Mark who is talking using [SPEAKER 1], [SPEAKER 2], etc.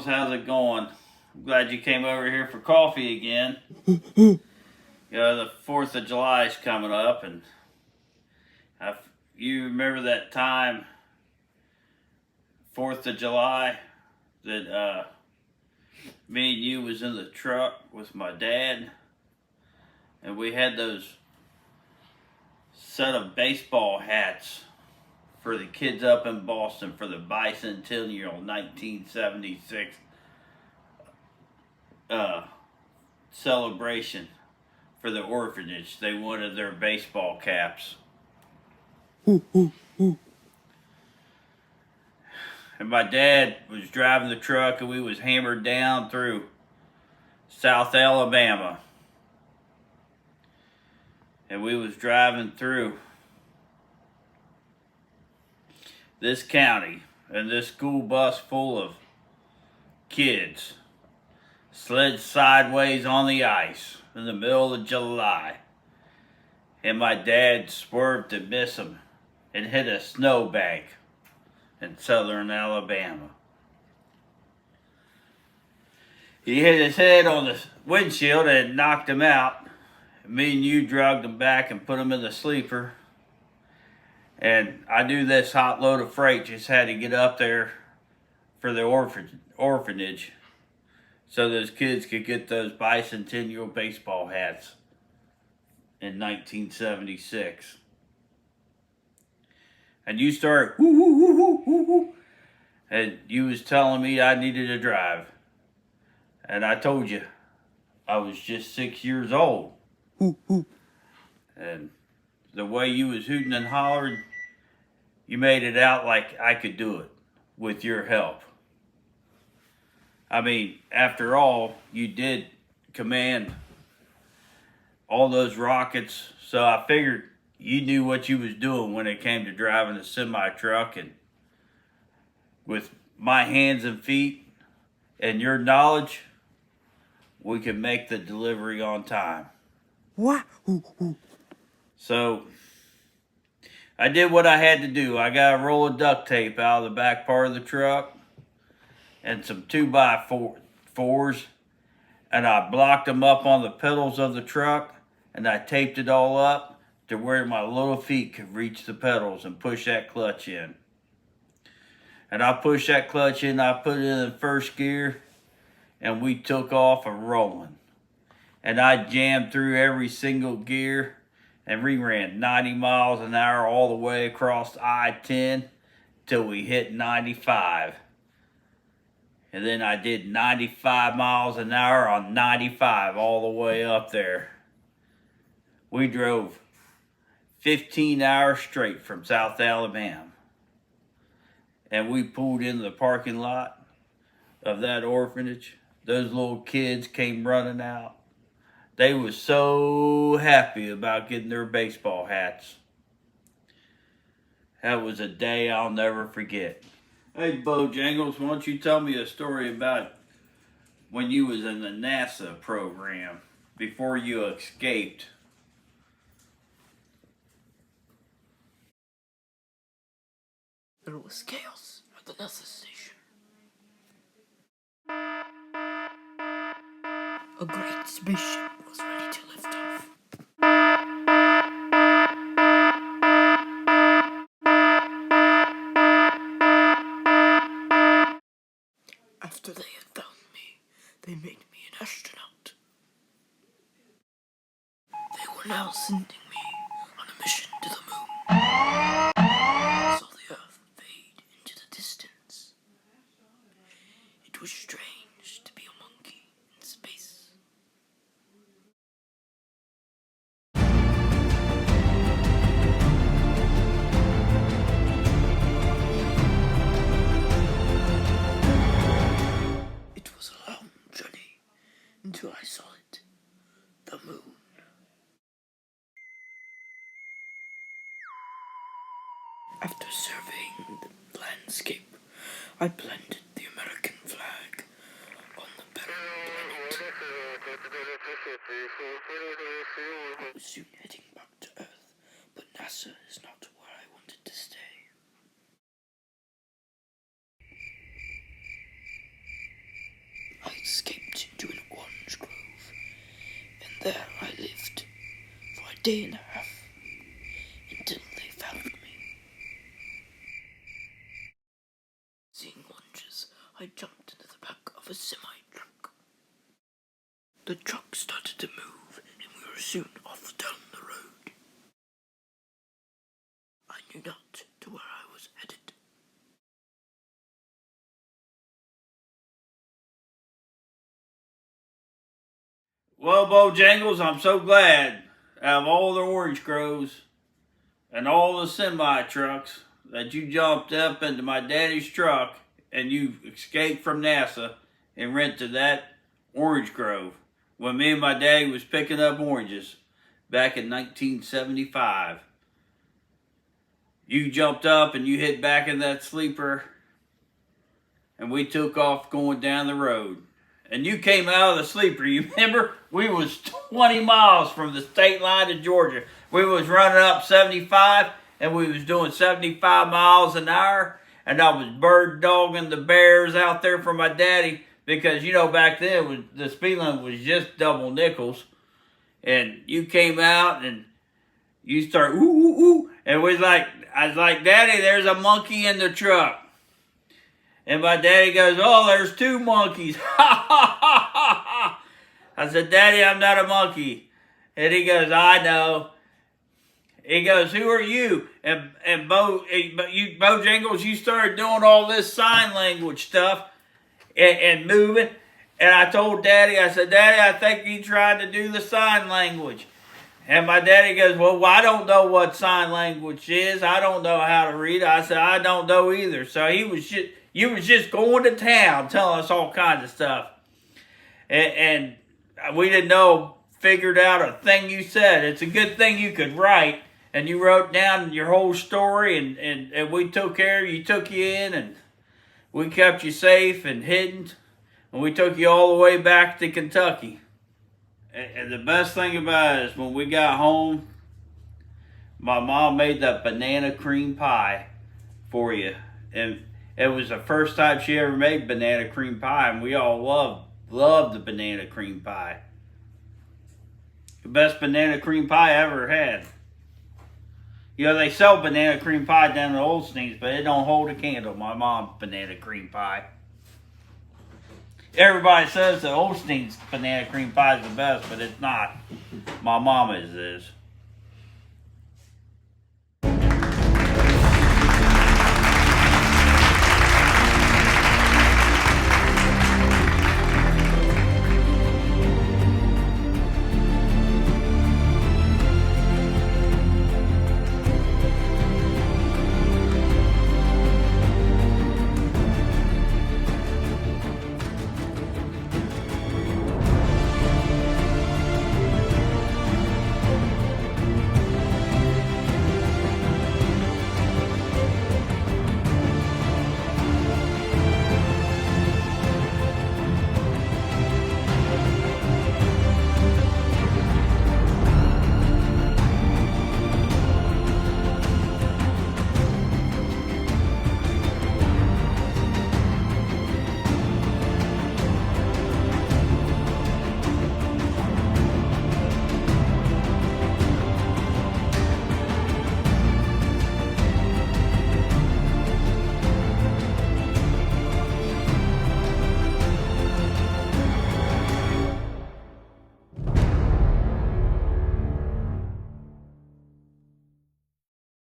[SPEAKER 1] Bojangles, how's it going? I'm glad you came over here for coffee again. The 4th of July is coming up, and you remember that time, 4th of July, that me and you was in the truck with my dad, and we had those set of baseball hats for the kids up in Boston for the bicentennial 1976 celebration for the orphanage. They wanted their baseball caps. And my dad was driving the truck, and we was hammered down through South Alabama. And we was driving through this county, and this school bus full of kids slid sideways on the ice in the middle of July. And my dad swerved to miss him and hit a snowbank in southern Alabama. He hit his head on the windshield and it knocked him out. Me and you dragged him back and put him in the sleeper. And I knew this hot load of freight just had to get up there for the orphanage so those kids could get those bicentennial baseball hats in 1976. And you started whoo, whoo, whoo, whoo, whoo, whoo, and you was telling me I needed to drive. And I told you I was just 6 years old. And the way you was hooting and hollering, you made it out like I could do it with your help. I mean, after all, you did command all those rockets, so I figured you knew what you was doing when it came to driving a semi-truck. And with my hands and feet and your knowledge, we could make the delivery on time.
[SPEAKER 2] What?
[SPEAKER 1] So I did what I had to do. I got a roll of duct tape out of the back part of the truck and some 2x4s, and I blocked them up on the pedals of the truck, and I taped it all up to where my little feet could reach the pedals and push that clutch in. And I pushed that clutch in, I put it in first gear, and we took off and rolling. And I jammed through every single gear, and we ran 90 miles an hour all the way across I-10 till we hit 95. And then I did 95 miles an hour on 95 all the way up there. We drove 15 hours straight from South Alabama. And we pulled into the parking lot of that orphanage. Those little kids came running out. They was so happy about getting their baseball hats. That was a day I'll never forget. Hey, Bojangles, why don't you tell me a story about when you was in the NASA program before you escaped?
[SPEAKER 2] There was chaos at the NASA station. A great spaceship was ready to lift off. After they had found me, they made me an astronaut. They were now sending me on a mission to the moon. I saw the Earth fade into the distance. It was strange to be a monkey in space. It was a long journey until I saw it, the moon. After surveying the landscape, I planted the American flag on the barren planet. I was soon heading back to Earth, but NASA is not where I wanted to stay. day and a half until they found me. Seeing lunches, I jumped into the back of a semi-truck. The truck started to move, and we were soon off down the road. I knew not to where I was headed.
[SPEAKER 1] Well, Bojangles, I'm so glad out of all the orange groves and all the semi trucks that you jumped up into my daddy's truck and you escaped from NASA and went to that orange grove when me and my daddy was picking up oranges back in 1975. You jumped up and you hit back in that sleeper and we took off going down the road. And you came out of the sleeper, you remember? We was 20 miles from the state line to Georgia. We was running up 75 and we was doing 75 miles an hour. And I was bird dogging the bears out there for my daddy because, you know, back then the speed limit was just double nickels. And you came out and you start ooh, ooh, ooh. And I was like, Daddy, there's a monkey in the truck. And my daddy goes, oh, there's two monkeys. Ha, ha, ha, ha, ha. I said, Daddy, I'm not a monkey. And he goes, I know. He goes, who are you? And Bojangles, you started doing all this sign language stuff and moving. And I told Daddy, I said, Daddy, I think you tried to do the sign language. And my daddy goes, well, I don't know what sign language is. I don't know how to read it. I said, I don't know either. So you was just going to town telling us all kinds of stuff. And we didn't know, figured out a thing you said. It's a good thing you could write. And you wrote down your whole story and we took care of you, took you in and we kept you safe and hidden. And we took you all the way back to Kentucky. And the best thing about it is when we got home, my mom made that banana cream pie for you. And it was the first time she ever made banana cream pie, and we all loved the banana cream pie. The best banana cream pie I ever had. You know, they sell banana cream pie down at Olstein's, but it don't hold a candle. My mom's banana cream pie. Everybody says that Olstein's banana cream pie is the best, but it's not. My mama's is.